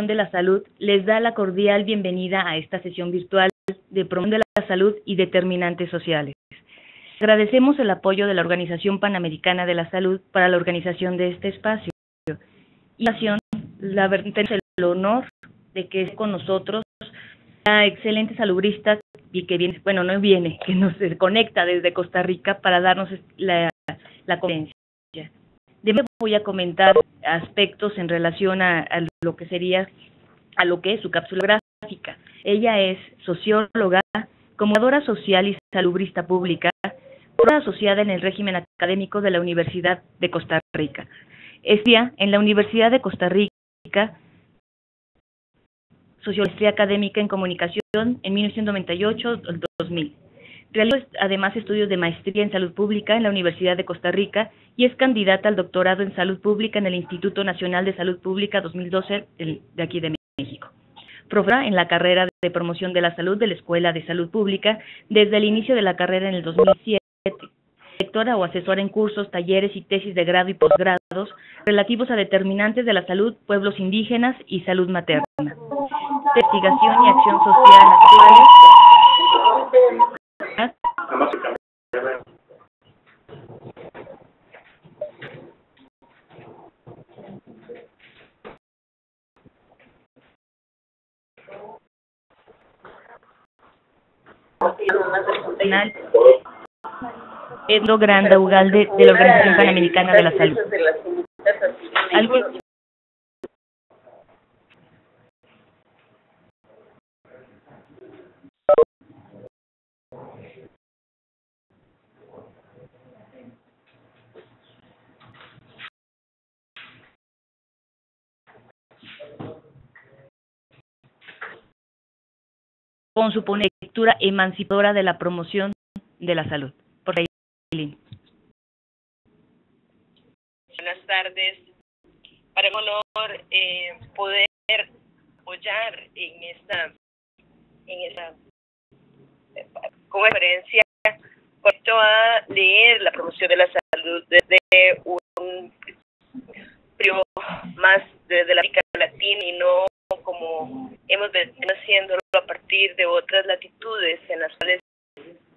de la Salud les da la cordial bienvenida a esta sesión virtual de promoción de la salud y determinantes sociales. Agradecemos el apoyo de la Organización Panamericana de la Salud para la organización de este espacio. Y la tenemos el honor de que es con nosotros la excelente salubrista y que viene, bueno, no viene, que nos conecta desde Costa Rica para darnos la conferencia. De nuevo voy a comentar aspectos en relación a lo que sería, a lo que es su cápsula gráfica. Ella es socióloga, comunicadora social y salubrista pública, asociada en el régimen académico de la Universidad de Costa Rica. Estudia en la Universidad de Costa Rica Sociología Académica en Comunicación en 1998-2000. Realizó además estudios de maestría en Salud Pública en la Universidad de Costa Rica y es candidata al doctorado en Salud Pública en el Instituto Nacional de Salud Pública 2012 de aquí de México. Profesora en la carrera de Promoción de la Salud de la Escuela de Salud Pública desde el inicio de la carrera en el 2007. Directora o asesora en cursos, talleres y tesis de grado y posgrados relativos a determinantes de la salud, pueblos indígenas y salud materna. Investigación y acción social actuales. Pedro Granda Ugalde, de la Organización Panamericana de la Salud. Con su lectura emancipadora de la promoción de la salud. Por ahí, Lynn. Buenas tardes. Para un honor poder apoyar en esta conferencia respecto a leer la promoción de la salud desde un periodo más desde la América Latina y no como hemos venido haciéndolo a partir de otras latitudes en las cuales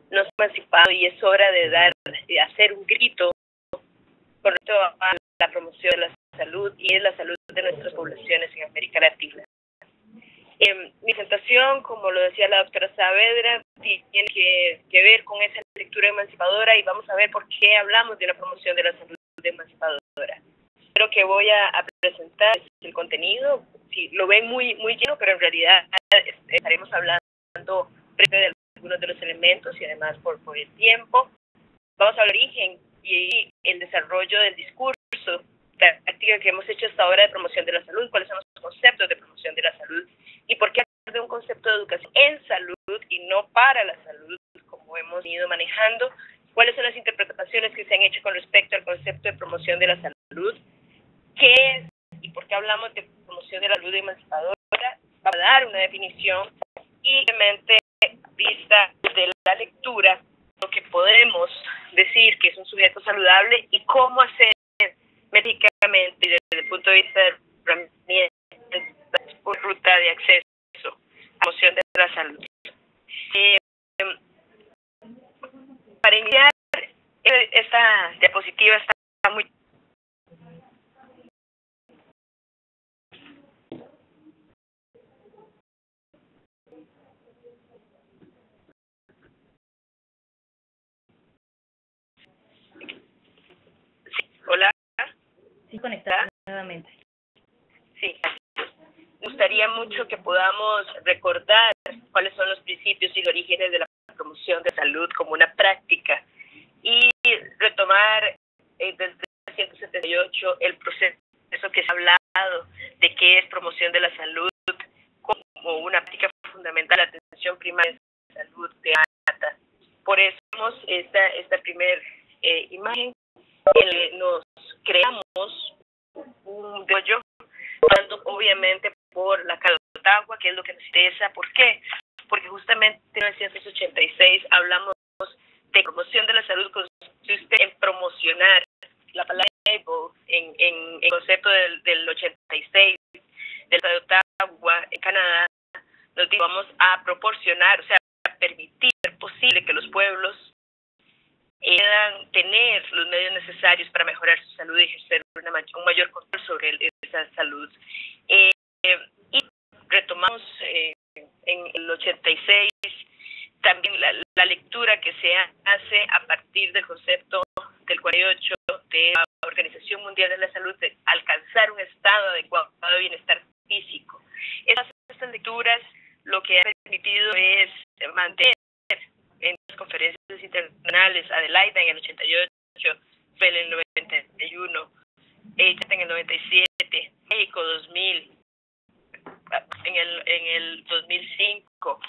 nos hemos emancipado, y es hora de hacer un grito con respecto a la promoción de la salud y es la salud de nuestras poblaciones en América Latina. Mi presentación, como lo decía la doctora Saavedra, tiene que ver con esa lectura emancipadora y vamos a ver por qué hablamos de una promoción de la salud emancipadora. Creo que voy a presentar el contenido. Sí, lo ven muy lleno, pero en realidad estaremos hablando de algunos de los elementos y además por el tiempo. Vamos a hablar del origen y el desarrollo del discurso, la práctica que hemos hecho hasta ahora de promoción de la salud, cuáles son los conceptos de promoción de la salud y por qué hablar de un concepto de educación en salud y no para la salud, como hemos ido manejando, cuáles son las interpretaciones que se han hecho con respecto al concepto de promoción de la salud, qué es y por qué hablamos de promoción de la salud emancipadora, va a dar una definición y obviamente vista de la lectura lo que podemos decir que es un sujeto saludable y cómo hacer médicamente desde el punto de vista de una ruta de acceso a la promoción de la salud. Para iniciar, esta diapositiva está muy... Hola. Sí, conectada nuevamente. Sí. Me gustaría mucho que podamos recordar cuáles son los principios y los orígenes de la promoción de salud como una práctica y retomar desde 1978 el proceso que se ha hablado de qué es promoción de la salud como una práctica fundamental de la atención primaria de salud de ATA. Por eso vemos esta primera imagen. Nos creamos un desarrollo, pasando obviamente por la Calotagua, que es lo que nos interesa. ¿Por qué? Porque justamente en 1986 hablamos de promoción de la salud, consiste en promocionar la palabra en el concepto del 86 del Calotagua, vamos a proporcionar, o sea, a permitir posible que los pueblos puedan tener los medios necesarios para mejorar su salud y ejercer un mayor control sobre esa salud. Y retomamos en el 86 también la lectura que se hace a partir del concepto del 48 de la Organización Mundial de la Salud de alcanzar un estado adecuado de bienestar físico. Estas lecturas lo que han permitido es mantener en las conferencias internacionales, Adelaida en el 88, Fell en el 91, en el 97, México 2000, en el 2005,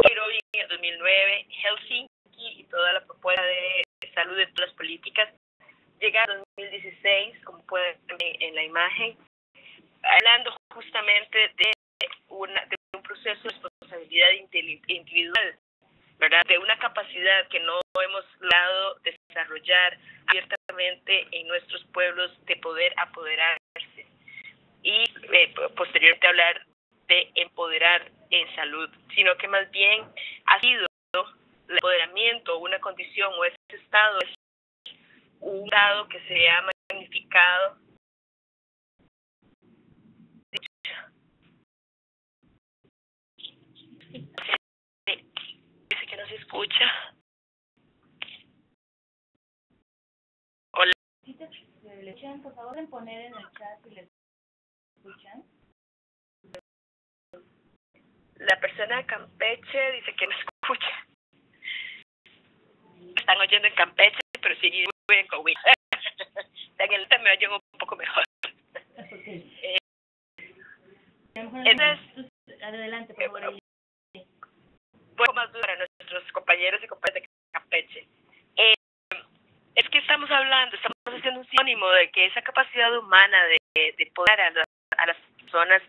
Nairobi en el 2009, Helsinki y toda la propuesta de salud de todas las políticas, llegar a 2016, como pueden ver en la imagen, hablando justamente de un proceso de responsabilidad individual, ¿verdad? De una capacidad que no hemos logrado desarrollar abiertamente en nuestros pueblos de poder apoderarse. Y posteriormente hablar de empoderar en salud, sino que más bien ha sido el empoderamiento, una condición o ese estado es un estado que se ha magnificado. Dice que no se escucha. Hola. ¿Le escuchan? Por favor, en poner en el chat si les escuchan. La persona de Campeche dice que no escucha. Están oyendo en Campeche, pero sí viven en Coahuila. En el me oyen un poco mejor. Okay. Entonces, adelante, por favor. Bueno, más duro para nuestros compañeros y compañeras de Campeche. Es que estamos haciendo un sinónimo de que esa capacidad humana de poder a las personas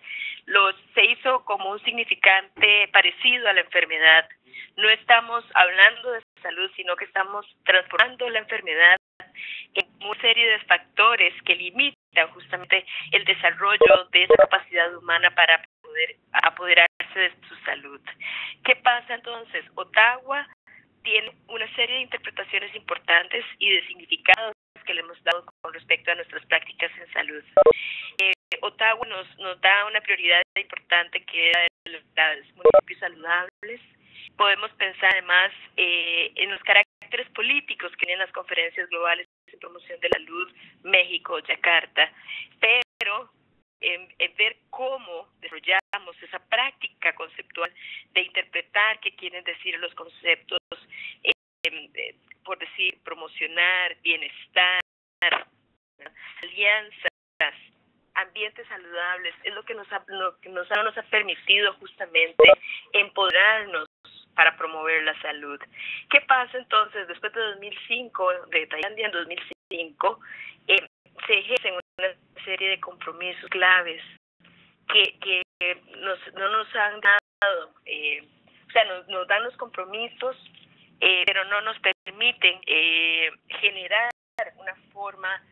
se hizo como un significante parecido a la enfermedad. No estamos hablando de salud, sino que estamos transformando la enfermedad en una serie de factores que limitan justamente el desarrollo de esa capacidad humana para poder apoderarse de su salud. ¿Qué pasa entonces? Ottawa tiene una serie de interpretaciones importantes y de significados que le hemos dado con respecto a nuestras prácticas en salud. Ottawa nos da una prioridad importante que es los municipios saludables. Podemos pensar además en los caracteres políticos que tienen las conferencias globales de promoción de la salud, México, Yakarta, pero en ver cómo desarrollamos esa práctica conceptual de interpretar qué quieren decir los conceptos, por decir, promocionar, bienestar, alianzas, ambientes saludables, es lo que nos ha permitido justamente empoderarnos para promover la salud. ¿Qué pasa entonces después de 2005, de Tailandia en 2005? Se ejercen una serie de compromisos claves que no nos han dado, o sea, nos dan los compromisos, pero no nos permiten generar una forma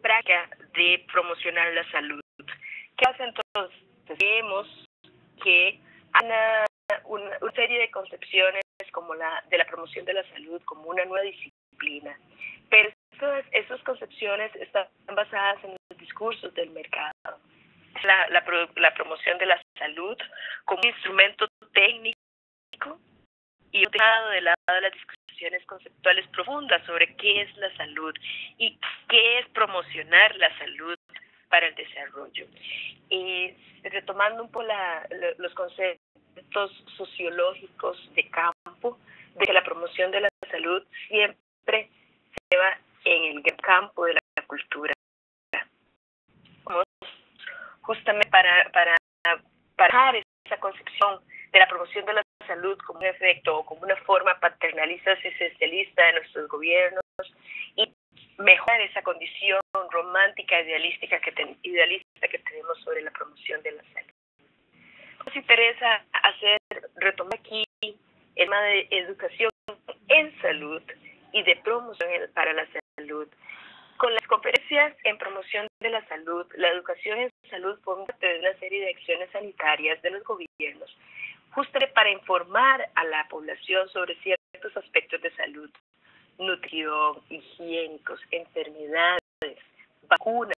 práctica de promocionar la salud. ¿Qué pasa entonces? Vemos que hay una serie de concepciones como la de la promoción de la salud como una nueva disciplina, pero esas concepciones están basadas en los discursos del mercado. La promoción de la salud como un instrumento técnico y dejado de lado las discusiones conceptuales profundas sobre qué es la salud y qué es promocionar la salud para el desarrollo. Y retomando un poco los conceptos sociológicos de campo, de que la promoción de la salud siempre se va en el campo de la cultura. Justamente para dejar esa concepción de la promoción de la salud como un efecto o como una forma paternalista y esencialista de nuestros gobiernos y mejorar esa condición romántica idealista que tenemos sobre la promoción de la salud. Nos interesa retomar aquí el tema de educación en salud y de promoción para la salud. Con las conferencias en promoción de la salud, la educación en salud forma parte de una serie de acciones sanitarias de los gobiernos, justamente para informar a la población sobre ciertos aspectos de salud, nutrición, higiénicos, enfermedades, vacunas,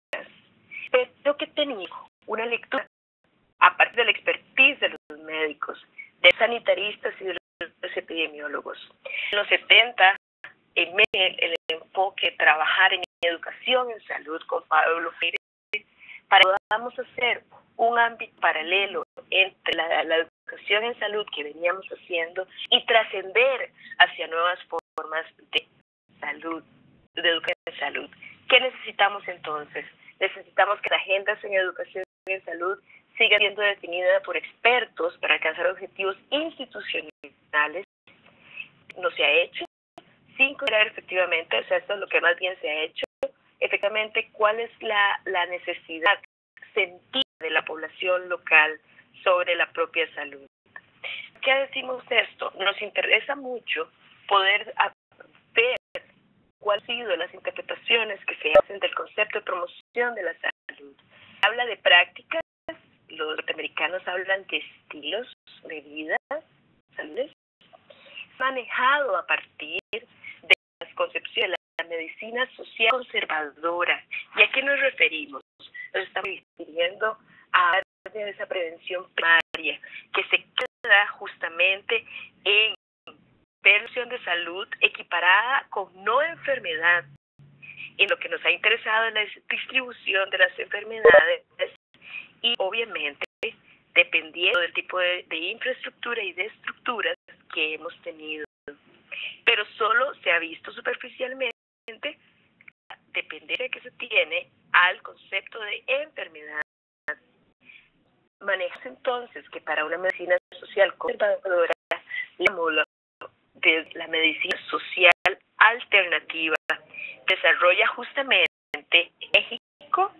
pero que tenía una lectura a partir de la expertise de los médicos, de los sanitaristas y de los epidemiólogos. En los 70, el enfoque de trabajar en educación en salud con Pablo Freire, para que podamos hacer un ámbito paralelo entre la educación en salud que veníamos haciendo y trascender hacia nuevas formas de salud, de educación en salud. ¿Qué necesitamos entonces? Necesitamos que las agendas en educación y en salud sigan siendo definidas por expertos para alcanzar objetivos institucionales. No se ha hecho sin considerar efectivamente, o sea, esto es lo que más bien se ha hecho, efectivamente, cuál es la necesidad sentida de la población local sobre la propia salud. ¿Qué decimos esto? Nos interesa mucho poder ver cuáles han sido las interpretaciones que se hacen del concepto de promoción de la salud. Habla de prácticas, los norteamericanos hablan de estilos de vida, saludes, manejado a partir de las concepciones de la medicina social conservadora. ¿Y a qué nos referimos? Nos estamos refiriendo a esa prevención primaria que se queda justamente en prevención de salud equiparada con no enfermedad. En lo que nos ha interesado es la distribución de las enfermedades y obviamente dependiendo del tipo de infraestructura y de estructuras que hemos tenido. Pero solo se ha visto superficialmente la dependencia que se tiene al concepto de enfermedad. Manejas entonces que para una medicina social conservadora, de la medicina social alternativa desarrolla justamente en México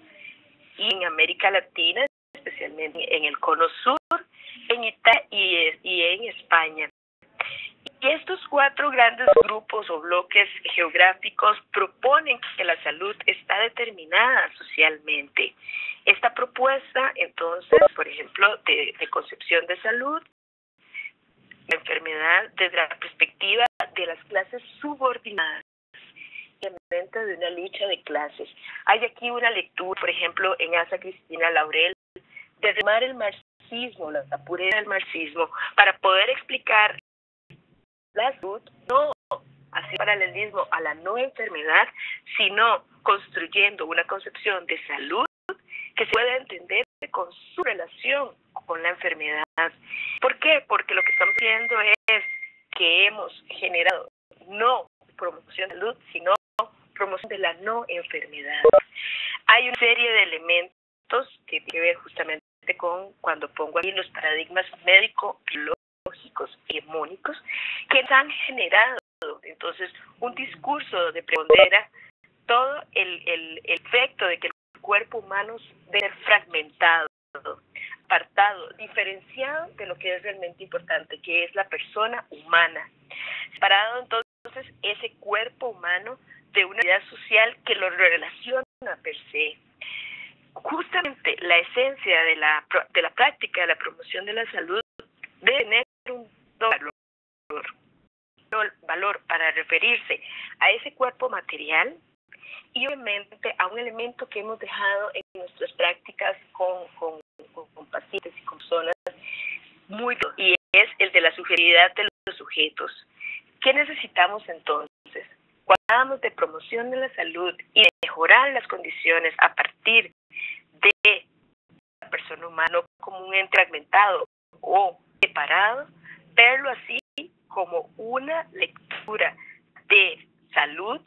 y en América Latina, especialmente en el Cono Sur, en Italia y en España. Y estos 4 grandes grupos o bloques geográficos proponen que la salud está determinada socialmente. Esta propuesta, entonces, por ejemplo, de concepción de salud, la enfermedad desde la perspectiva de las clases subordinadas, de una lucha de clases. Hay aquí una lectura, por ejemplo, en Asa Cristina Laurel, de remar el marxismo, la pureza del marxismo, para poder explicar la salud, no hacer paralelismo a la no enfermedad, sino construyendo una concepción de salud que se pueda entender con su relación con la enfermedad. ¿Por qué? Porque lo que estamos viendo es que hemos generado no promoción de salud, sino promoción de la no enfermedad. Hay una serie de elementos que tienen que ver justamente con cuando pongo aquí los paradigmas médico-biológicos y hegemónicos que han generado entonces un discurso de prepondera todo el efecto de que el cuerpo humano debe ser fragmentado, apartado, diferenciado de lo que es realmente importante, que es la persona humana. Separado entonces ese cuerpo humano de una realidad social que lo relaciona per se. Justamente la esencia de la práctica de la promoción de la salud debe tener un valor para referirse a ese cuerpo material y obviamente a un elemento que hemos dejado en nuestras prácticas con pacientes y con personas y es el de la subjetividad de los sujetos. ¿Qué necesitamos entonces? Cuando hablamos de promoción de la salud y de mejorar las condiciones a partir de la persona humana como un ente fragmentado o separado, verlo así como una lectura de salud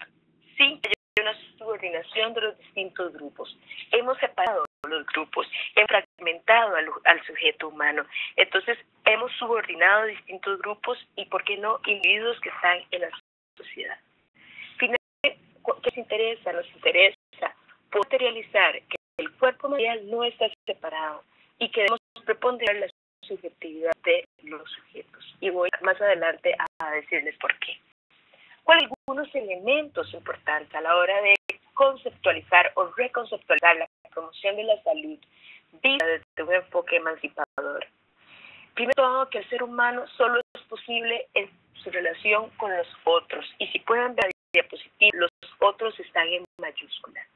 sin que haya una subordinación de los distintos grupos. Hemos separado los grupos, hemos fragmentado al sujeto humano. Entonces, hemos subordinado distintos grupos y, ¿por qué no?, individuos que están en la sociedad. Finalmente, ¿qué nos interesa? Nos interesa materializar que el cuerpo material no está separado y que debemos preponderar la subjetividad de los sujetos. Y voy más adelante a decirles por qué. ¿Cuáles son algunos elementos importantes a la hora de conceptualizar o reconceptualizar la promoción de la salud un enfoque emancipador. Primero todo, que el ser humano solo es posible en su relación con los otros. Y si pueden ver la diapositiva, los otros están en mayúscula.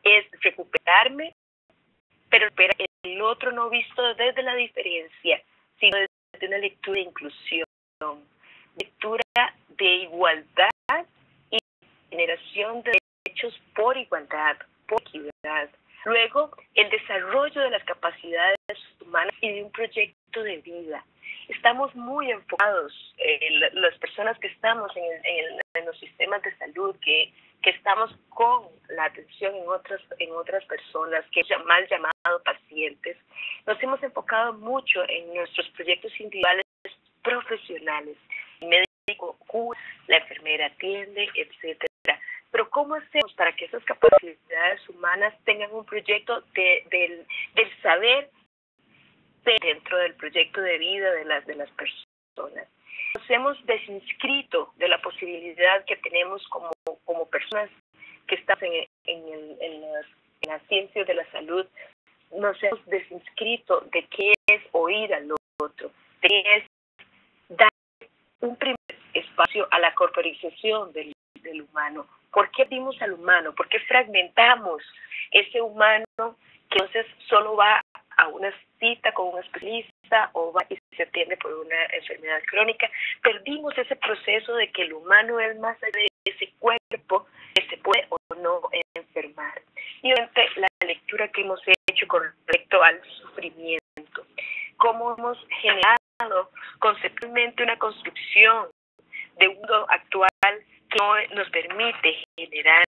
Es recuperarme, pero el otro no visto desde la diferencia, sino desde una lectura de inclusión, lectura de igualdad y generación de derechos por igualdad, por equidad. Luego, el desarrollo de las capacidades humanas y de un proyecto de vida. Estamos muy enfocados, las personas que estamos en los sistemas de salud, que estamos con la atención en otras personas, que es mal llamado pacientes, nos hemos enfocado mucho en nuestros proyectos individuales profesionales. El médico cura, la enfermera atiende, etcétera. Pero ¿cómo hacemos para que esas capacidades humanas tengan un proyecto del saber dentro del proyecto de vida de las personas? Nos hemos desinscrito de la posibilidad que tenemos como personas que estamos en las ciencias de la salud. Nos hemos desinscrito de qué es oír al otro, de qué es dar un primer espacio a la corporización del humano. ¿Por qué dimos al humano? ¿Por qué fragmentamos ese humano que entonces solo va a una cita con un especialista o va y se atiende por una enfermedad crónica? Perdimos ese proceso de que el humano es más allá de ese cuerpo que se puede o no enfermar. Y obviamente la lectura que hemos hecho con respecto al sufrimiento, cómo hemos generado conceptualmente una construcción de un mundo actual que no nos permite generar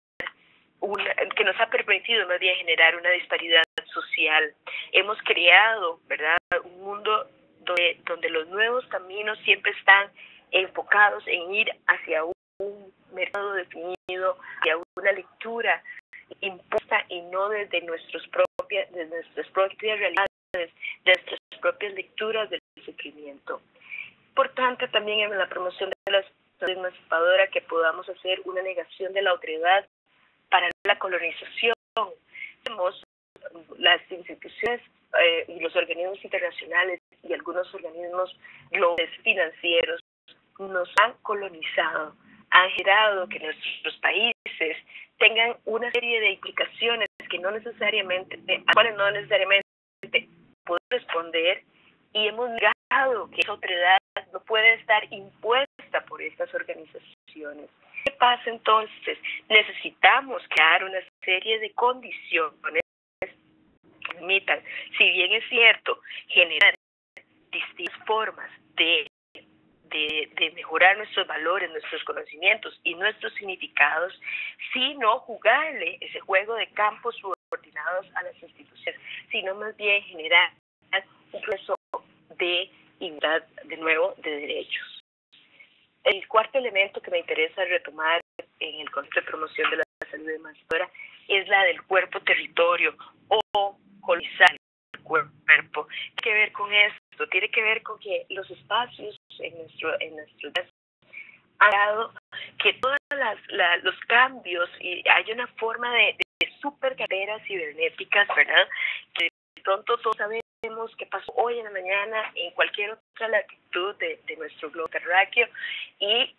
que nos ha permitido más bien generar una disparidad social. Hemos creado, ¿verdad?, un mundo donde los nuevos caminos siempre están enfocados en ir hacia un mercado definido, hacia una lectura impuesta y no desde nuestras propias realidades, de nuestras propias lecturas del sufrimiento. Importante también en la promoción de la salud emancipadora que podamos hacer una negación de la otredad para la colonización. Vemos las instituciones y los organismos internacionales y algunos organismos globales financieros nos han colonizado, han generado que nuestros países tengan una serie de implicaciones que a las cuales no necesariamente podemos responder, y hemos negado que esa otredad no puede estar impuesta por estas organizaciones. ¿Qué pasa entonces? Necesitamos crear una serie de condiciones que permitan, si bien es cierto, generar distintas formas de mejorar nuestros valores, nuestros conocimientos y nuestros significados, sino jugarle ese juego de campos subordinados a las instituciones, sino más bien generar un proceso de igualdad, de nuevo, de derechos. El cuarto elemento que me interesa retomar en el concepto de promoción de la salud emancipadora es la del cuerpo-territorio o colonizar el cuerpo. Tiene que ver con esto, tiene que ver con que los espacios en nuestro han dado que todos los cambios, y hay una forma de super carreras cibernéticas, ¿verdad? Que de pronto todos sabemos qué pasó hoy en la mañana en cualquier otra latitud de nuestro globo terráqueo, y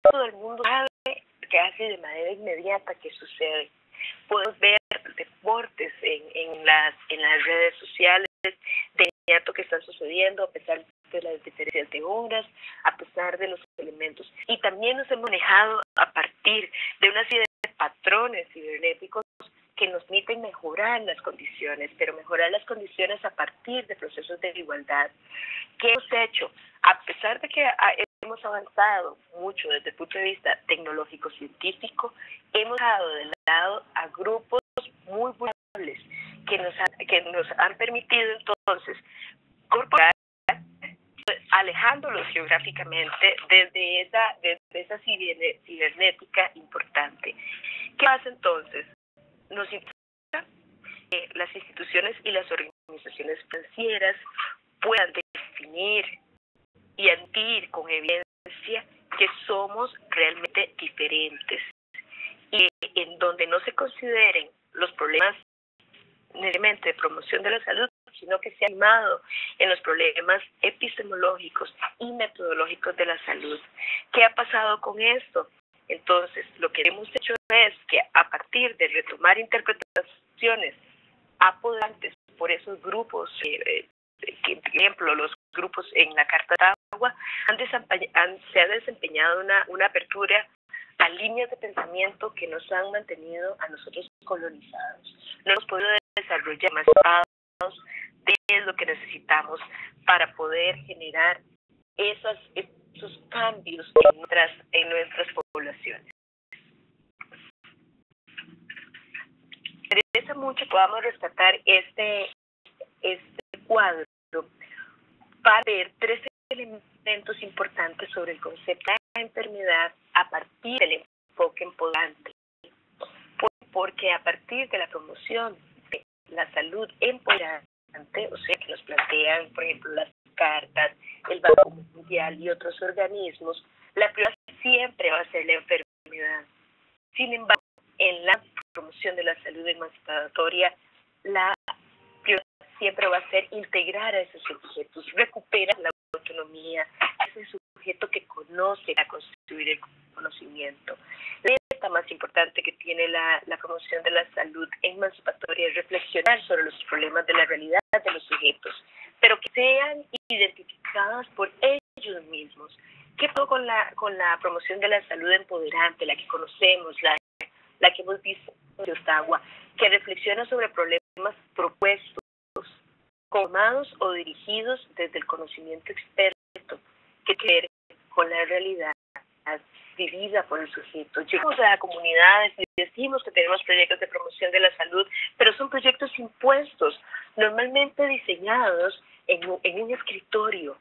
todo el mundo sabe que hace de manera inmediata que sucede. Podemos ver deportes en las redes sociales de inmediato que están sucediendo, a pesar de las diferencias de horas, a pesar de los elementos. Y también nos hemos manejado a partir de una serie de patrones cibernéticos que nos permiten mejorar las condiciones, pero mejorar las condiciones a partir de procesos de igualdad. ¿Qué hemos hecho? A pesar de que hemos avanzado mucho desde el punto de vista tecnológico-científico, hemos dejado de lado a grupos muy vulnerables que nos han permitido entonces incorporar, alejándolos geográficamente desde esa cibernética importante. ¿Qué pasa entonces? Nos importa que las instituciones y las organizaciones financieras puedan definir y admitir con evidencia que somos realmente diferentes, y en donde no se consideren los problemas necesariamente de promoción de la salud sino que se ha animado en los problemas epistemológicos y metodológicos de la salud. ¿Qué ha pasado con esto? Entonces, lo que hemos hecho es que a partir de retomar interpretaciones apoderantes por esos grupos, por ejemplo, los grupos en la Carta de Ottawa, se ha desempeñado una apertura a líneas de pensamiento que nos han mantenido a nosotros colonizados. No hemos podido desarrollar más estados de lo que necesitamos para poder generar esos cambios en nuestras poblaciones. Me interesa mucho que podamos rescatar este cuadro para ver tres elementos importantes sobre el concepto de la enfermedad a partir del enfoque empoderante. Porque a partir de la promoción de la salud empoderante, o sea, que nos plantean, por ejemplo, las cartas, el Banco Mundial y otros organismos, la prioridad siempre va a ser la enfermedad. Sin embargo, en la promoción de la salud emancipatoria, la prioridad siempre va a ser integrar a esos sujetos, recuperar la autonomía, a ese sujeto que conoce a construir el conocimiento. La meta más importante que tiene la promoción de la salud emancipatoria es reflexionar sobre los problemas de la realidad de los sujetos, pero que sean identificados por ellos mismos. ¿Qué pasó con la promoción de la salud empoderante, la que conocemos, la que hemos visto en Ottawa, que reflexiona sobre problemas propuestos, formados o dirigidos desde el conocimiento experto, que tiene que ver con la realidad vivida por el sujeto? Llegamos a comunidades y decimos que tenemos proyectos de promoción de la salud, pero son proyectos impuestos, normalmente diseñados en un escritorio,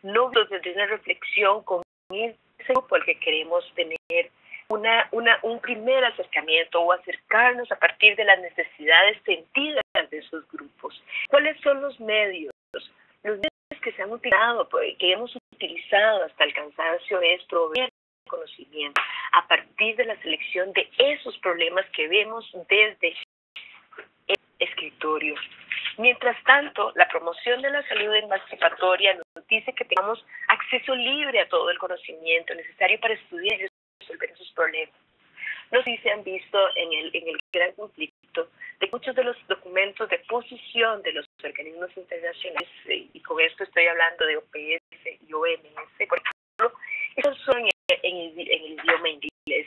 no desde una reflexión con ese grupo al que queremos tener un primer acercamiento o acercarnos a partir de las necesidades sentidas de esos grupos. ¿Cuáles son los medios? Los medios que se han utilizado, que hemos utilizado hasta el cansancio, es proveer conocimiento a partir de la selección de esos problemas que vemos desde el escritorio. Mientras tanto, la promoción de la salud emancipatoria nos dice que tengamos acceso libre a todo el conocimiento necesario para estudiar y resolver esos problemas. No sé si se han visto en el gran conflicto de muchos de los documentos de posición de los organismos internacionales, y con esto estoy hablando de OPS y OMS, por ejemplo, esos son en el idioma inglés.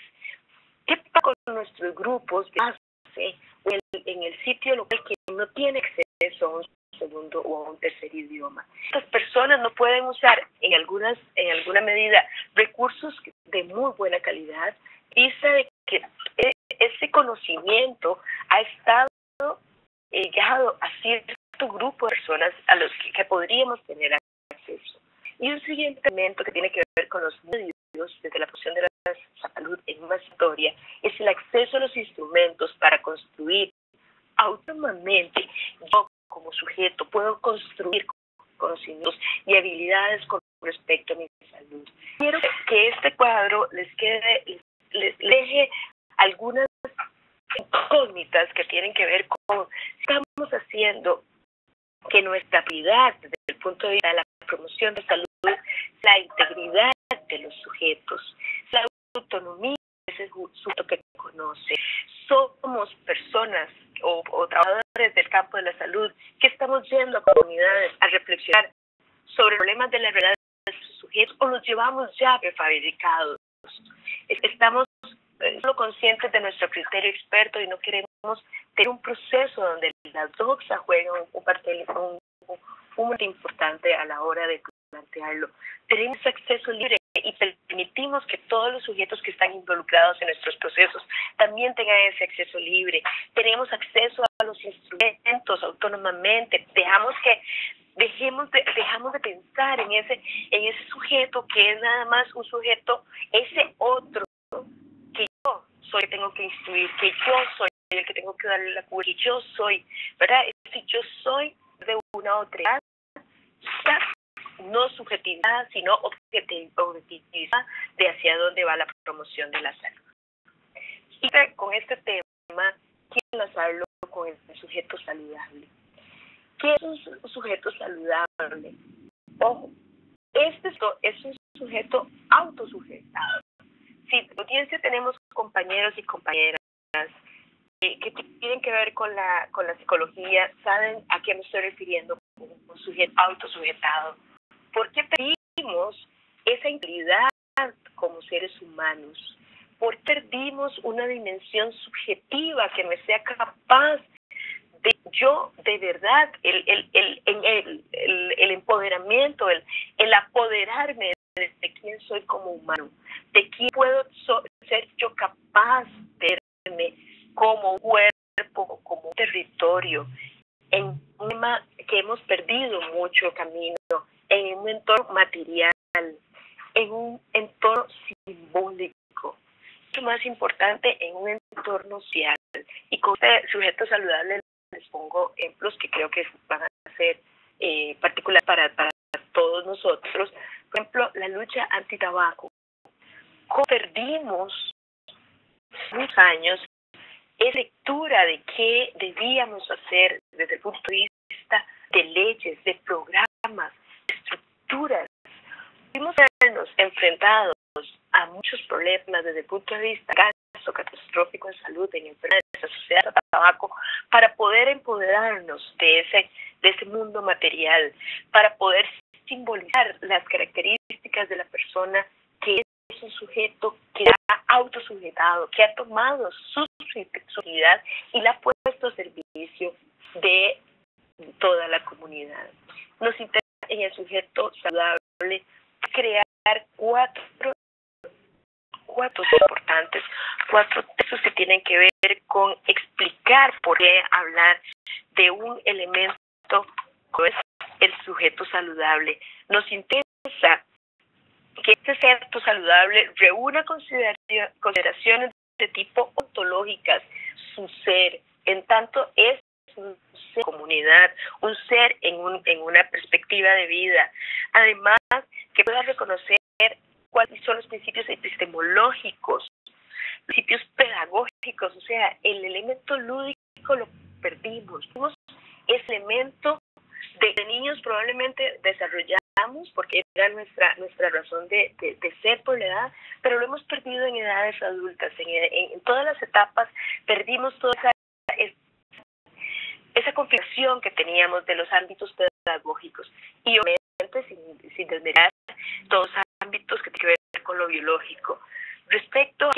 ¿Qué pasa con nuestros grupos de base o en el sitio local que no tiene acceso a un segundo o a un tercer idioma? Estas personas no pueden usar en alguna medida recursos de muy buena calidad, vista de que ese conocimiento ha estado llegado a cierto grupo de personas a los que podríamos tener acceso. Y un siguiente elemento que tiene que ver con los medios desde la posición de la salud emancipatoria es el acceso a los instrumentos para construir autónomamente. Yo como sujeto puedo construir conocimientos y habilidades con respecto a mi salud. Quiero que este cuadro les deje algunas incógnitas que tienen que ver con si estamos haciendo que nuestra prioridad desde el punto de vista de la promoción de salud, la integridad de los sujetos, la autonomía de ese sujeto que conoce. Somos personas o trabajadores del campo de la salud que estamos yendo a comunidades a reflexionar sobre problemas de la realidad de sus sujetos, o los llevamos ya prefabricados. Estamos solo conscientes de nuestro criterio experto y no queremos tener un proceso donde la doxa juega un papel muy importante a la hora de plantearlo. Tenemos acceso libre y permitimos que todos los sujetos que están involucrados en nuestros procesos también tengan ese acceso libre. Tenemos acceso a los instrumentos autónomamente. Dejamos de pensar en ese sujeto que es nada más un sujeto, ese otro que yo soy el que tengo que instruir, que yo soy el que tengo que darle la cura, que yo soy, ¿verdad? Si yo soy de una otra no subjetividad, sino objetividad de hacia dónde va la promoción de la salud. Y con este tema, quiero enlazarlo con el sujeto saludable. ¿Qué es un sujeto saludable? Ojo, este es un sujeto autosujetado. Si en la audiencia tenemos compañeros y compañeras que tienen que ver con la psicología, saben a qué me estoy refiriendo con un sujeto autosujetado. ¿Por qué perdimos esa integridad como seres humanos? ¿Por qué perdimos una dimensión subjetiva que me sea capaz de yo de verdad el empoderamiento, el apoderarme de quién soy como humano, de quién puedo ser yo capaz de verme como un cuerpo, como un territorio, en un tema que hemos perdido mucho camino, en un entorno material, en un entorno simbólico, lo más importante, en un entorno social. Y con este sujeto saludable les pongo ejemplos que creo que van a ser particulares para todos nosotros. Por ejemplo, la lucha antitabaco. ¿Cómo perdimos muchos años esa lectura de qué debíamos hacer desde el punto de vista de leyes, de programas, de estructuras? Pudimos vernos enfrentados a muchos problemas desde el punto de vista gasto catastrófico en salud, en enfermedades, asociadas al tabaco, para poder empoderarnos de ese mundo material, para poder simbolizar las características de la persona que es un sujeto que ha autosujetado, que ha tomado su subjetividad y la ha puesto a servicio de toda la comunidad. Nos interesa en el sujeto saludable crear cuatro importantes, cuatro textos que tienen que ver con explicar por qué hablar de un elemento como es el sujeto saludable. Nos interesa que este sujeto saludable reúna consideraciones de tipo ontológicas, su ser, en tanto es un ser de comunidad, un ser en una perspectiva de vida. Además, que pueda reconocer cuáles son los principios epistemológicos, principios pedagógicos, o sea, el elemento lúdico lo perdimos. Ese elemento de niños probablemente desarrollamos porque era nuestra razón de ser por la edad, pero lo hemos perdido en edades adultas, en todas las etapas perdimos toda esa configuración que teníamos de los ámbitos pedagógicos y obviamente sin desmirar todos los ámbitos que tienen que ver con lo biológico. Respecto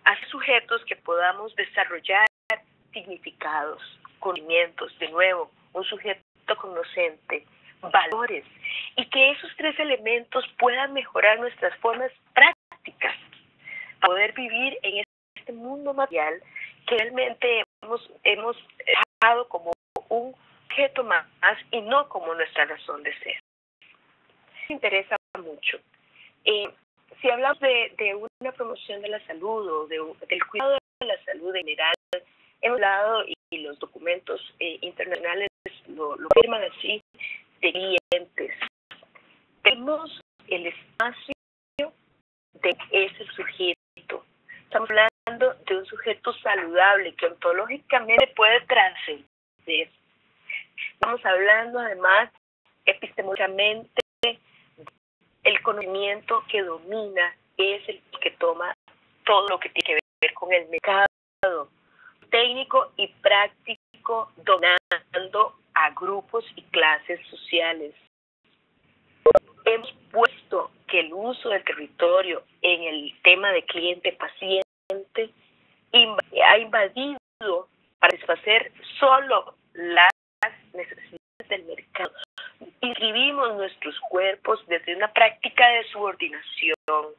a sujetos que podamos desarrollar significados, conocimientos, de nuevo, un sujeto conocente, valores, y que esos tres elementos puedan mejorar nuestras formas prácticas para poder vivir en este mundo material que realmente hemos dejado como un objeto más y no como nuestra razón de ser. Me interesa mucho. Si hablamos de una promoción de la salud o del cuidado de la salud en general, hemos hablado y los documentos internacionales lo firman así, de clientes. Tenemos el espacio de ese sujeto. Estamos hablando de un sujeto saludable que ontológicamente puede trascender. Estamos hablando además epistemológicamente el conocimiento que domina es el que toma todo lo que tiene que ver con el mercado técnico y práctico, dominando a grupos y clases sociales. Hemos puesto que el uso del territorio en el tema de cliente-paciente ha invadido para satisfacer solo las necesidades del mercado. Inscribimos nuestros cuerpos desde una práctica de subordinación,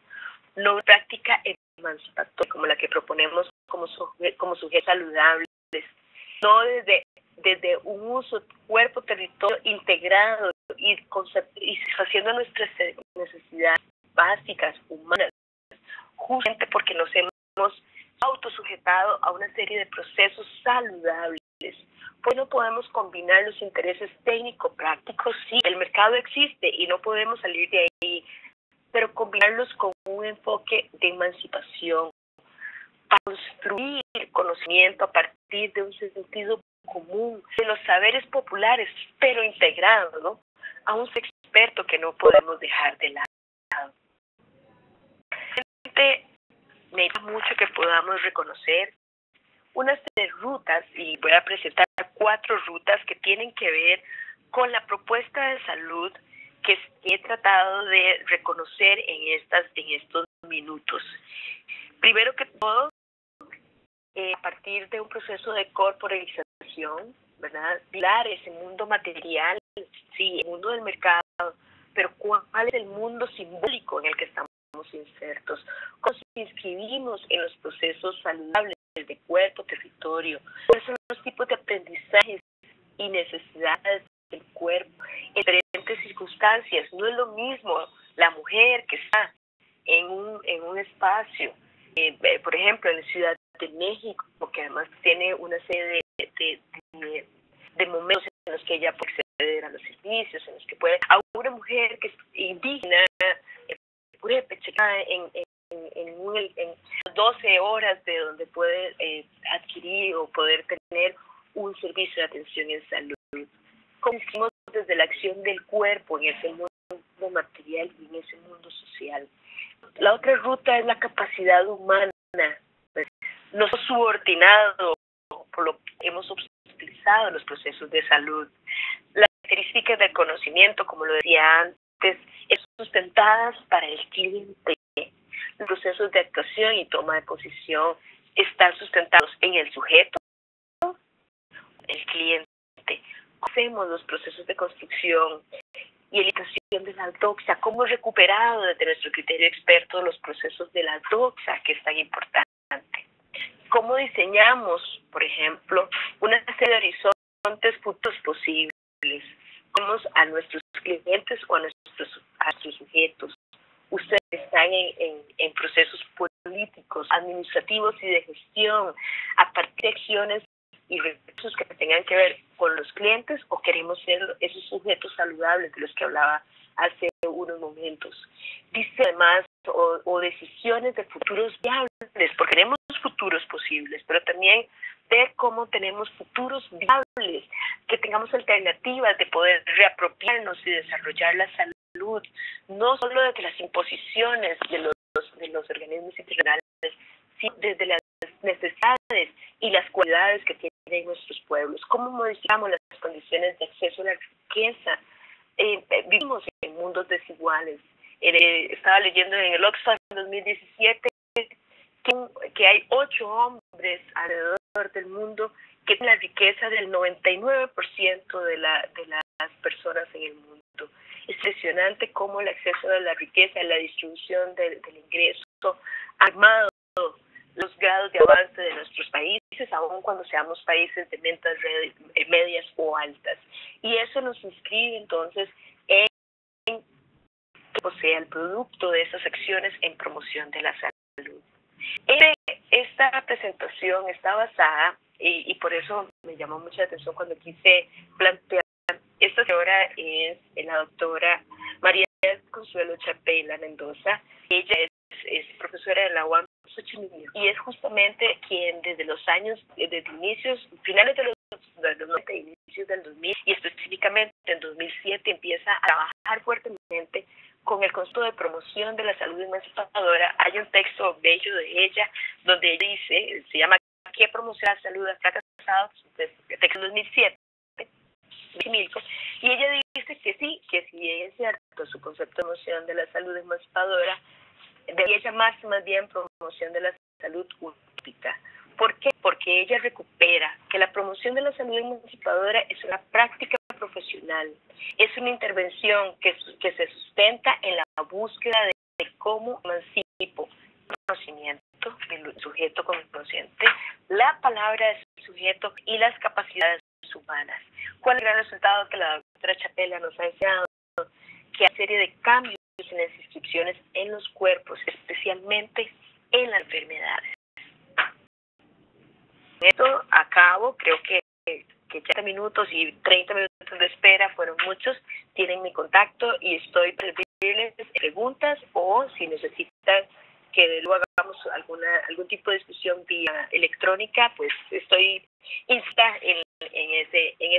no una práctica emancipatoria como la que proponemos como sujetos saludables, no desde un uso cuerpo-territorio integrado y satisfaciendo nuestras necesidades básicas, humanas, justamente porque nos hemos autosujetado a una serie de procesos saludables. Pues no podemos combinar los intereses técnico-prácticos, sí, el mercado existe y no podemos salir de ahí, pero combinarlos con un enfoque de emancipación, para construir conocimiento a partir de un sentido común, de los saberes populares, pero integrado a un experto que no podemos dejar de lado. Me gusta mucho que podamos reconocer unas rutas, y voy a presentar 4 rutas que tienen que ver con la propuesta de salud que he tratado de reconocer en estos minutos. Primero que todo, a partir de un proceso de corporalización, ¿verdad? Mirar ese mundo material, sí, el mundo del mercado, pero ¿cuál es el mundo simbólico en el que estamos insertos? ¿Cómo nos inscribimos en los procesos saludables de cuerpo, territorio? ¿Cuáles son los tipos de aprendizajes y necesidades del cuerpo en diferentes circunstancias? No es lo mismo la mujer que está en un espacio, por ejemplo, en la Ciudad de México, que además tiene una serie de momentos en los que ella puede acceder a los servicios, en los que puede, a una mujer que es indígena, en 12 horas de donde puede adquirir o poder tener un servicio de atención en salud. ¿Cómo inscribimos desde la acción del cuerpo en ese mundo material y en ese mundo social? La otra ruta es la capacidad humana, pues, no subordinado por lo que hemos utilizado en los procesos de salud. Las características del conocimiento, como lo decía antes, es sustentadas para el cliente. Los procesos de actuación y toma de posición están sustentados en el sujeto, el cliente. Hacemos los procesos de construcción y eliminación de la doxa, cómo hemos recuperado desde nuestro criterio experto los procesos de la doxa, que es tan importante. Cómo diseñamos, por ejemplo, una serie de horizontes futuros posibles. Vamos a nuestros clientes o a nuestros sujetos. Ustedes están en procesos políticos, administrativos y de gestión, a partir de acciones y recursos que tengan que ver con los clientes, o queremos ser esos sujetos saludables de los que hablaba hace unos momentos. Dice además, o decisiones de futuros viables, porque tenemos futuros posibles, pero también ver cómo tenemos futuros viables, que tengamos alternativas de poder reapropiarnos y desarrollar la salud, no solo desde las imposiciones de los organismos internacionales, sino desde las necesidades y las cualidades que tienen nuestros pueblos. ¿Cómo modificamos las condiciones de acceso a la riqueza? Vivimos en mundos desiguales. Estaba leyendo en el Oxfam 2017 que hay 8 hombres alrededor del mundo que tienen la riqueza del 99% de las personas en el mundo. Es impresionante cómo el acceso a la riqueza, la distribución del ingreso, ha armado los grados de avance de nuestros países, aun cuando seamos países de rentas medias o altas. Y eso nos inscribe entonces en o sea, el producto de esas acciones en promoción de la salud. Esta presentación está basada, y por eso me llamó mucha atención cuando quise plantear. Esta señora es la doctora María Consuelo Chapela Mendoza. Ella es profesora de la UAM Xochimilco y es justamente quien desde los años, desde finales de los 90, inicios del 2000 y específicamente en 2007 empieza a trabajar fuertemente con el concepto de promoción de la salud emancipadora. Hay un texto bello de ella donde ella dice, se llama ¿Qué promoción la salud ha fracasado? Texto 2007. Y ella dice que sí, que si es cierto su concepto de promoción de la salud emancipadora, debería llamarse más bien promoción de la salud utópica. ¿Por qué? Porque ella recupera que la promoción de la salud emancipadora es una práctica profesional, es una intervención que se sustenta en la búsqueda de cómo emancipo el conocimiento, el sujeto consciente, la palabra del sujeto y las capacidades humanas. ¿Cuál es el gran resultado que la doctora Chapela nos ha enseñado? Que hay una serie de cambios en las inscripciones en los cuerpos, especialmente en las enfermedades. Esto acabo, creo que 30 minutos y 30 minutos de espera fueron muchos. Tienen mi contacto y estoy para recibirles preguntas, o si necesitan que luego hagamos algún tipo de discusión vía electrónica, pues estoy insta en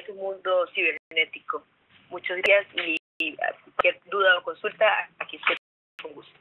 Muchas gracias y cualquier duda o consulta, aquí estoy con gusto.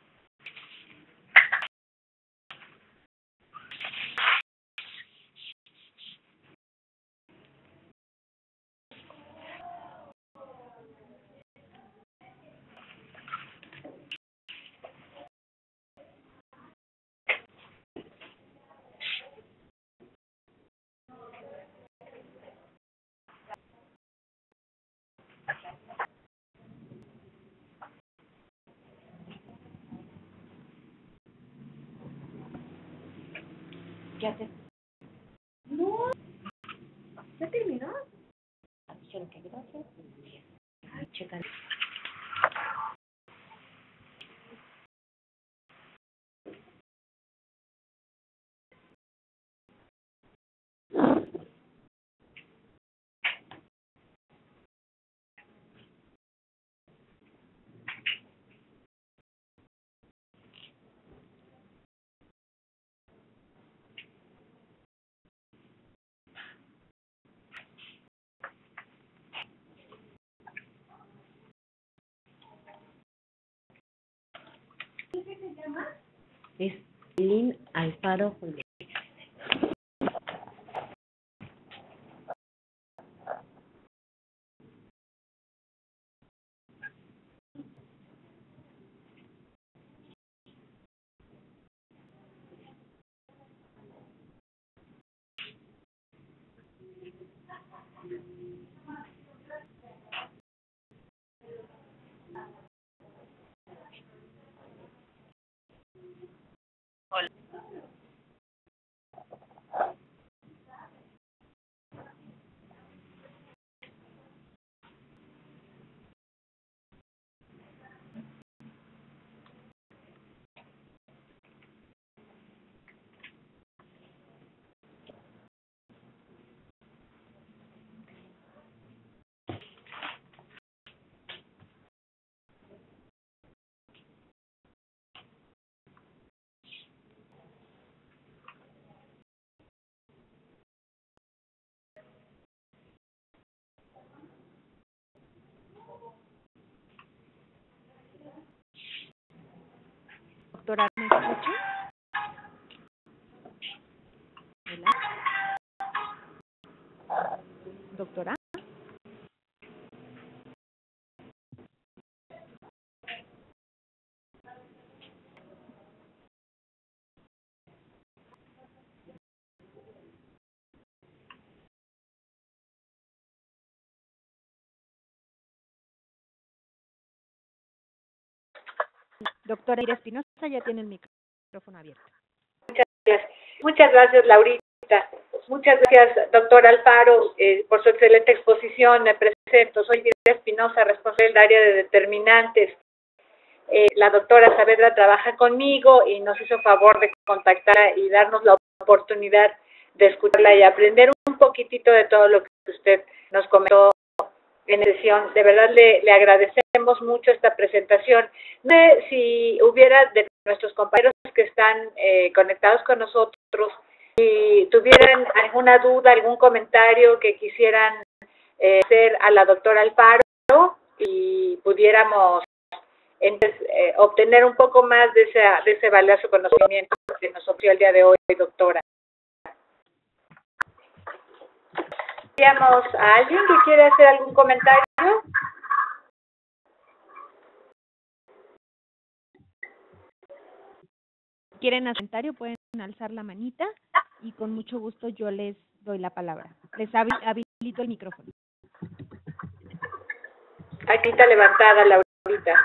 ¿Qué haces? No, ¿ya terminó? Dijeron que gracias. Ay, checa. ¿Qué se llama? Es Lynn Alfaro Julián. Hola. Doctora, ¿me escucha? Hola. Doctora. Doctora Ira Espinosa ya tiene el micrófono abierto. Muchas gracias, Laurita. Muchas gracias, doctor Alfaro, por su excelente exposición. Me presento, soy Ira Espinosa, responsable del área de determinantes. La doctora Saavedra trabaja conmigo y nos hizo favor de contactar y darnos la oportunidad de escucharla y aprender un poquitito de todo lo que usted nos comentó en la sesión. De verdad le agradecemos mucho esta presentación. No sé si hubiera de nuestros compañeros que están conectados con nosotros, si tuvieran alguna duda, algún comentario que quisieran hacer a la doctora Alfaro y pudiéramos entonces, obtener un poco más de ese valioso conocimiento que nos ofreció el día de hoy, doctora. ¿Tenemos a alguien que quiere hacer algún comentario? Si quieren hacer comentario, pueden alzar la manita y con mucho gusto yo les doy la palabra. Les habilito el micrófono. Aquí está levantada, Laurita.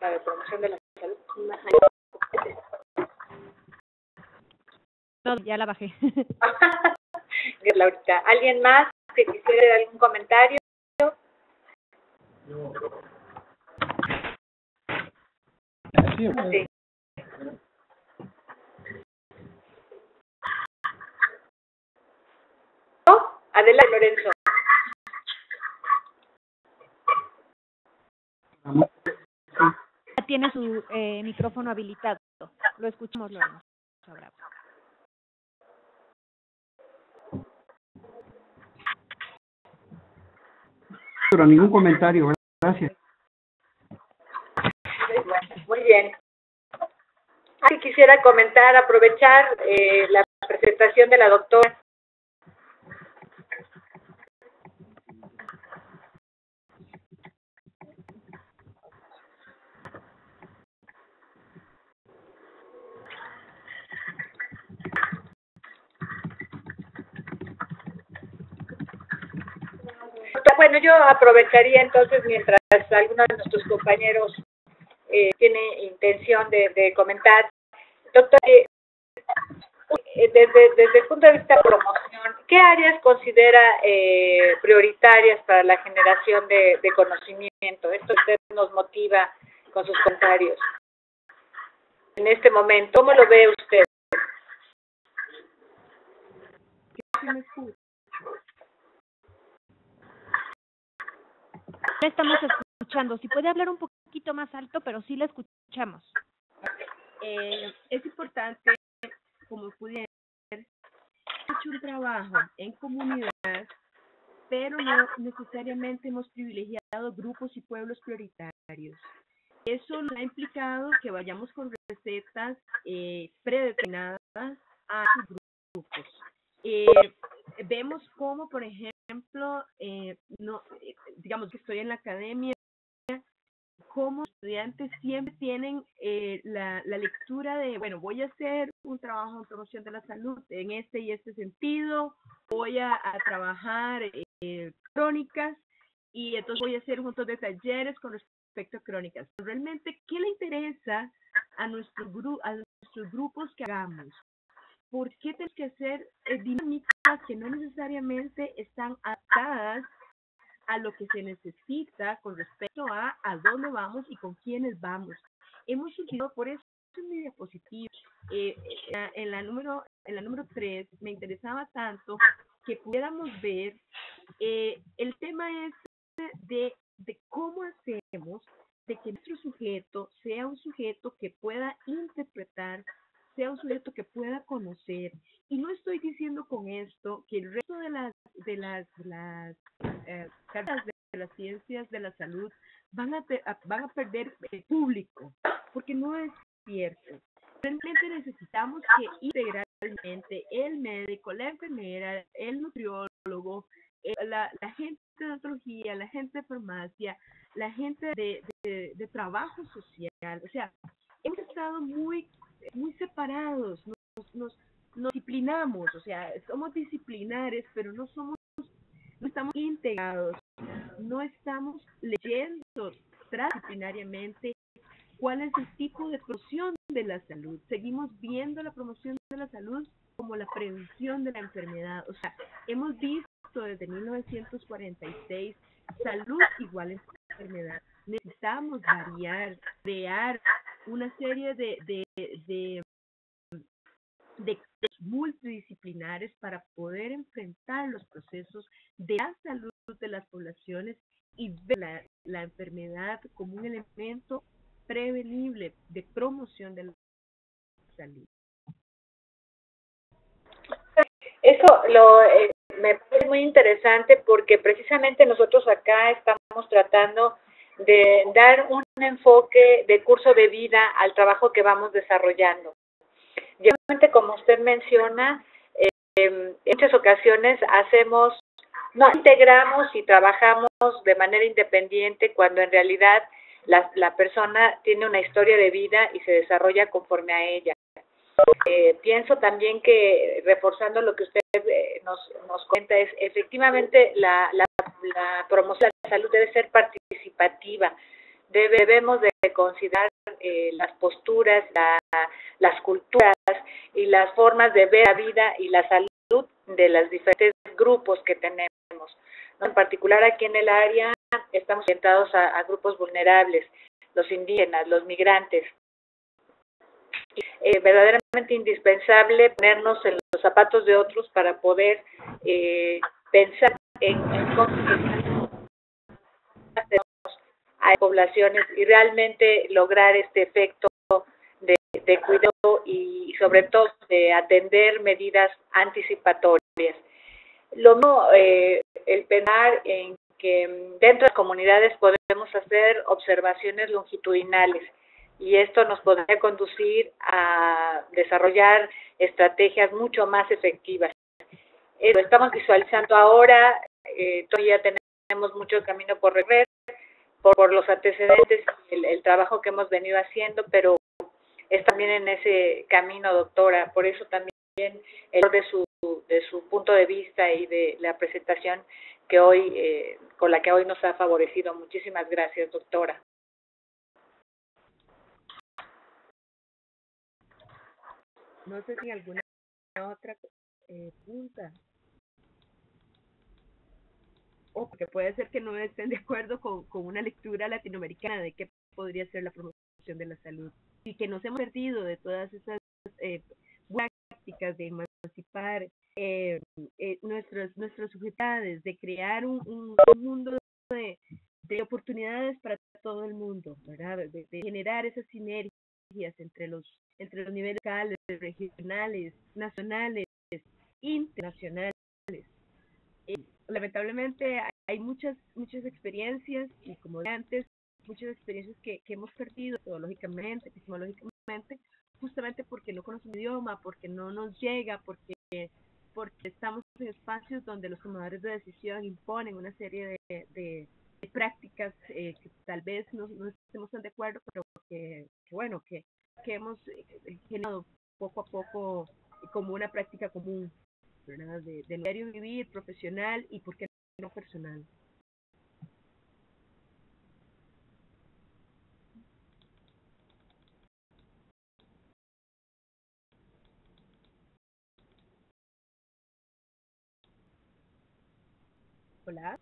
La de promoción de la salud. No, ya la bajé. Laurita, ¿alguien más que quisiera algún comentario? Sí. Adelante, Lorenzo. Tiene su micrófono habilitado. Lo escuchamos, Lorenzo. doctora, ningún comentario. Gracias. Bueno, muy bien. Aquí quisiera comentar, aprovechar la presentación de la doctora. Bueno, yo aprovecharía entonces, mientras alguno de nuestros compañeros tiene intención de comentar. Doctor, desde el punto de vista de promoción, ¿qué áreas considera prioritarias para la generación de conocimiento? Esto usted nos motiva con sus comentarios. En este momento, ¿cómo lo ve usted? No estamos escuchando. Si puede hablar un poquito más alto, pero sí la escuchamos. Es importante, como pudieron ver, hecho un trabajo en comunidad, pero no necesariamente hemos privilegiado grupos y pueblos prioritarios. Eso ha implicado que vayamos con recetas predeterminadas a sus grupos. Vemos cómo, por ejemplo, digamos que estoy en la academia, como estudiantes siempre tienen la lectura de, bueno, voy a hacer un trabajo en promoción de la salud en este y este sentido, voy a trabajar crónicas y entonces voy a hacer un montón de talleres con respecto a crónicas. Realmente, ¿qué le interesa a nuestros grupos que hagamos? ¿Por qué tenemos que hacer dinámicas que no necesariamente están adaptadas a lo que se necesita con respecto a dónde vamos y con quiénes vamos? Hemos utilizado, por eso en mi diapositiva, en la número 3, me interesaba tanto que pudiéramos ver el tema de cómo hacemos de que nuestro sujeto sea un sujeto que pueda interpretar, sea un sujeto que pueda conocer. Y no estoy diciendo con esto que el resto de las carreras de las ciencias de la salud van a perder público, porque no es cierto. Realmente necesitamos que integralmente el médico, la enfermera, el nutriólogo, la gente de odontología, la gente de farmacia, la gente de trabajo social, o sea, hemos estado muy separados, nos disciplinamos, o sea, somos disciplinares, pero no estamos integrados, no estamos leyendo transdisciplinariamente cuál es el tipo de promoción de la salud. Seguimos viendo la promoción de la salud como la prevención de la enfermedad. O sea, hemos visto desde 1946 salud igual a enfermedad. Necesitamos variar, crear una serie de multidisciplinares para poder enfrentar los procesos de la salud de las poblaciones y ver la enfermedad como un elemento prevenible de promoción de la salud. Eso me parece muy interesante porque precisamente nosotros acá estamos tratando de dar un enfoque de curso de vida al trabajo que vamos desarrollando. Y obviamente, como usted menciona, en muchas ocasiones no integramos y trabajamos de manera independiente cuando en realidad la persona tiene una historia de vida y se desarrolla conforme a ella. Pienso también que, reforzando lo que usted nos cuenta, es efectivamente la promoción de la salud debe ser participativa. Debemos de considerar las posturas, las culturas y las formas de ver la vida y la salud de los diferentes grupos que tenemos, ¿no? En particular aquí en el área estamos orientados a grupos vulnerables, los indígenas, los migrantes. Verdaderamente indispensable ponernos en los zapatos de otros para poder pensar en cómo a poblaciones y realmente lograr este efecto de cuidado y sobre todo de atender medidas anticipatorias. Lo mismo, el pensar en dentro de las comunidades podemos hacer observaciones longitudinales y esto nos podría conducir a desarrollar estrategias mucho más efectivas. Lo estamos visualizando ahora, todavía tenemos mucho camino por recorrer, por los antecedentes y el trabajo que hemos venido haciendo, pero es también en ese camino, doctora. Por eso también de su punto de vista y de la presentación que hoy con la que hoy nos ha favorecido. Muchísimas gracias, doctora. No sé si alguna otra pregunta. O porque puede ser que no estén de acuerdo con una lectura latinoamericana de qué podría ser la promoción de la salud. Y que nos hemos perdido de todas esas prácticas de emancipar nuestras sujetades, de crear un mundo de oportunidades para todo el mundo, ¿verdad? De generar esas sinergias entre los niveles locales, regionales, nacionales, internacionales. Lamentablemente hay muchas experiencias, y como dije antes, muchas experiencias que hemos perdido metodológicamente, epistemológicamente, justamente porque no conocemos el idioma, porque no nos llega, porque estamos en espacios donde los tomadores de decisión imponen una serie de prácticas que tal vez no estemos tan de acuerdo, pero que hemos generado poco a poco como una práctica común, ¿verdad? Del diario vivir profesional y por qué no personal. Hola.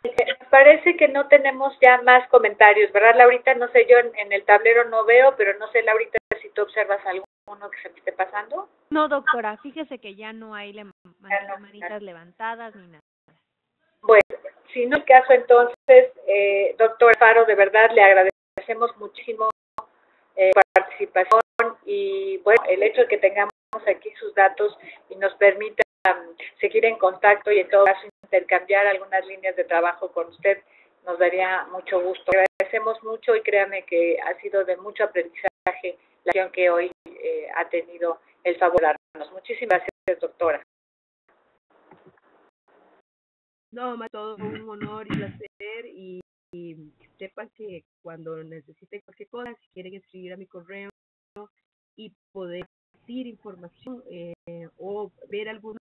Me parece que no tenemos ya más comentarios, ¿verdad, Laurita? No sé, yo en el tablero no veo, pero no sé, Laurita, si tú observas alguno que se me esté pasando. No, doctora, fíjese que ya no hay manitas levantadas ni nada. Bueno, si no es caso, entonces, doctor Alfaro, de verdad le agradecemos muchísimo su participación y, bueno, el hecho de que tengamos aquí sus datos y nos permita seguir en contacto y en todo caso intercambiar algunas líneas de trabajo con usted, nos daría mucho gusto. Agradecemos mucho y créame que ha sido de mucho aprendizaje la acción que hoy ha tenido el favor de darnos. Muchísimas gracias, doctora. No, más todo un honor y placer, y sepan que cuando necesiten cualquier cosa, si quieren escribir a mi correo y poder compartir información o ver algunos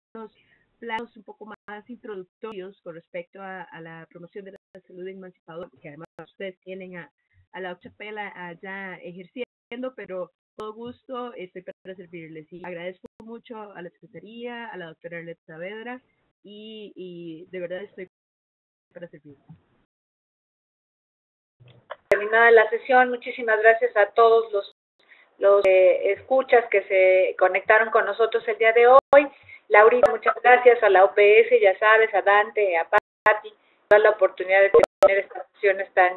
planos un poco más introductorios con respecto a la promoción de la salud emancipadora, que además ustedes tienen a la doctora Pela allá ejerciendo, pero todo gusto estoy para servirles. Y agradezco mucho a la Secretaría, a la doctora Arlette Saavedra, y de verdad estoy para servirles. Terminada la sesión, muchísimas gracias a todos los escuchas que se conectaron con nosotros el día de hoy. Laurita, muchas gracias, a la OPS, ya sabes, a Dante, a Patti, toda la oportunidad de tener estas sesiones tan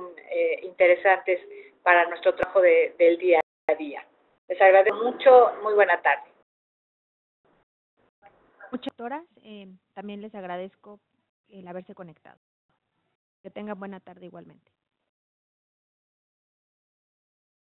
interesantes para nuestro trabajo del día a día. Les agradezco mucho, muy buena tarde. Muchas doctoras, también les agradezco el haberse conectado. Que tengan buena tarde igualmente.